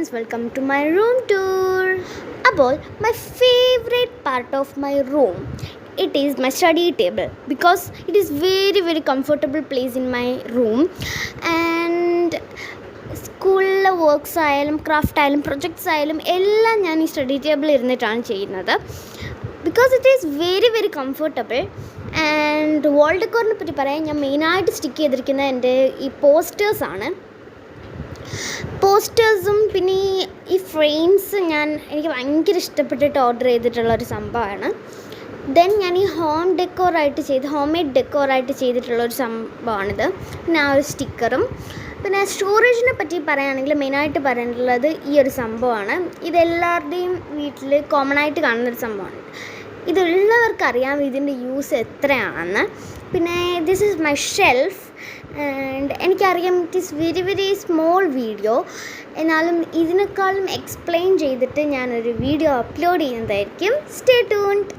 friends, welcome to my room tour. About my favorite part of my room, it is my study table because it is very comfortable place in my room. And സ്കൂളിലെ works ആയാലും craft ആയാലും projects ആയാലും എല്ലാം ഞാൻ ഈ study ടേബിളിൽ ഇരുന്നിട്ടാണ് ചെയ്യുന്നത്. Because it is very comfortable. And wall ഡെക്കോറിനെ പറ്റി പറയാൻ ഞാൻ മെയിനായിട്ട് സ്റ്റിക്ക് ചെയ്തിരിക്കുന്നത് എൻ്റെ ഈ പോസ്റ്റേഴ്സാണ്. പോസ്റ്റേഴ്സും പിന്നെ ഈ ഫ്രെയിംസ് എനിക്ക് ഭയങ്കര ഇഷ്ടപ്പെട്ടിട്ട് ഓർഡർ ചെയ്തിട്ടുള്ളൊരു സംഭവമാണ്. ദെൻ ഞാൻ ഈ ഹോം മെയ്ഡ് ഡെക്കോറായിട്ട് ചെയ്തിട്ടുള്ളൊരു സംഭവമാണിത്. പിന്നെ ആ ഒരു സ്റ്റിക്കറും. പിന്നെ സ്റ്റോറേജിനെ പറ്റി പറയുകയാണെങ്കിൽ മെയിനായിട്ട് പറയാനുള്ളത് ഈ ഒരു സംഭവമാണ്. ഇതെല്ലാവരുടെയും വീട്ടിൽ കോമൺ ആയിട്ട് കാണുന്നൊരു സംഭവമാണ്. ഇതുള്ളവർക്കറിയാം ഇതിൻ്റെ യൂസ് എത്രയാണെന്ന്. പിന്നെ this is my shelf. And എനിക്കറിയാം it is very small video, എന്നാലും ഇതിനേക്കാളും എക്സ്പ്ലെയിൻ ചെയ്തിട്ട് ഞാനൊരു വീഡിയോ അപ്ലോഡ് ചെയ്യുന്നതായിരിക്കും. Stay tuned.